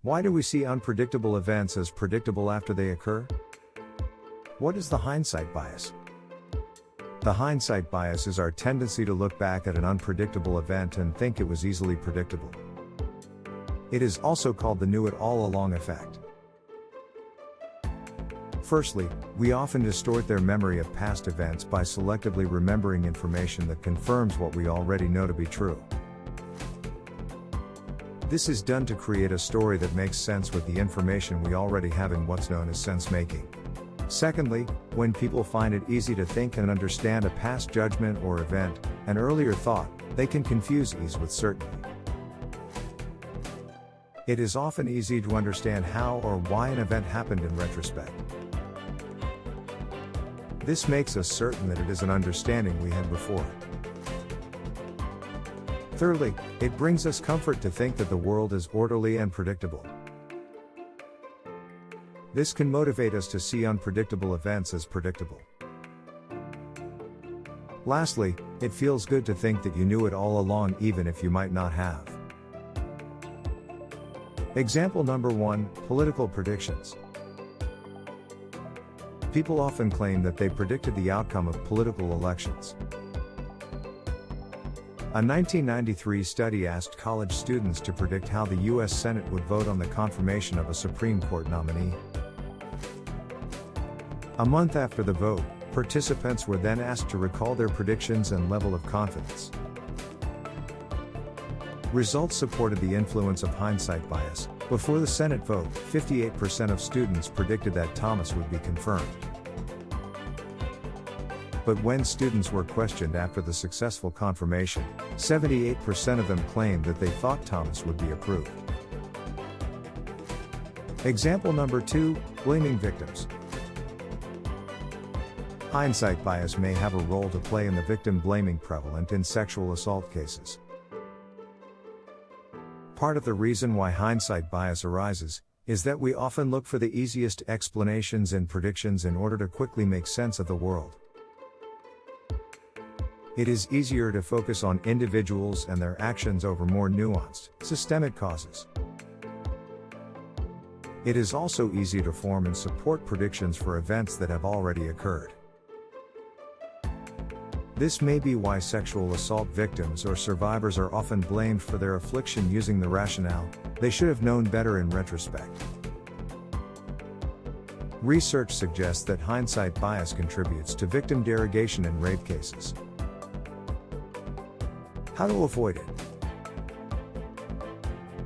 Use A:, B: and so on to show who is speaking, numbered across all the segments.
A: Why do we see unpredictable events as predictable after they occur? What is the hindsight bias? The hindsight bias is our tendency to look back at an unpredictable event and think it was easily predictable. It is also called the knew it all along effect. Firstly, we often distort their memory of past events by selectively remembering information that confirms what we already know to be true. This is done to create a story that makes sense with the information we already have in what's known as sense-making. Secondly, when people find it easy to think and understand a past judgment or event, an earlier thought, they can confuse ease with certainty. It is often easy to understand how or why an event happened in retrospect. This makes us certain that it is an understanding we had before. Thirdly, it brings us comfort to think that the world is orderly and predictable. This can motivate us to see unpredictable events as predictable. Lastly, it feels good to think that you knew it all along even if you might not have. Example number 1, political predictions. People often claim that they predicted the outcome of political elections. A 1993 study asked college students to predict how the U.S. Senate would vote on the confirmation of a Supreme Court nominee. A month after the vote, participants were then asked to recall their predictions and level of confidence. Results supported the influence of hindsight bias. Before the Senate vote, 58% of students predicted that Thomas would be confirmed. But when students were questioned after the successful confirmation, 78% of them claimed that they thought Thomas would be approved. Example number 2, blaming victims. Hindsight bias may have a role to play in the victim blaming prevalent in sexual assault cases. Part of the reason why hindsight bias arises is that we often look for the easiest explanations and predictions in order to quickly make sense of the world. It is easier to focus on individuals and their actions over more nuanced, systemic causes. It is also easy to form and support predictions for events that have already occurred. This may be why sexual assault victims or survivors are often blamed for their affliction using the rationale, they should have known better in retrospect. Research suggests that hindsight bias contributes to victim derogation in rape cases. How to avoid it?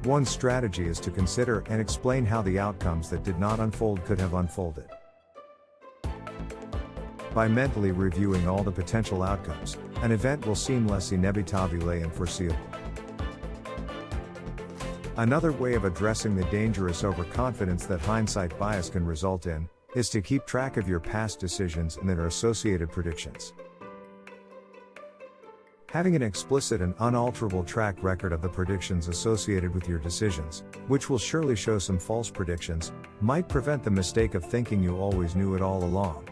A: One strategy is to consider and explain how the outcomes that did not unfold could have unfolded. By mentally reviewing all the potential outcomes, an event will seem less inevitabile and foreseeable. Another way of addressing the dangerous overconfidence that hindsight bias can result in is to keep track of your past decisions and their associated predictions. Having an explicit and unalterable track record of the predictions associated with your decisions, which will surely show some false predictions, might prevent the mistake of thinking you always knew it all along.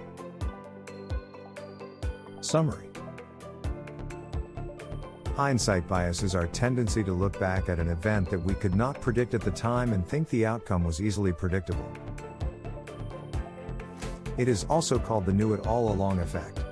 A: Summary. Hindsight bias is our tendency to look back at an event that we could not predict at the time and think the outcome was easily predictable. It is also called the knew it all along effect.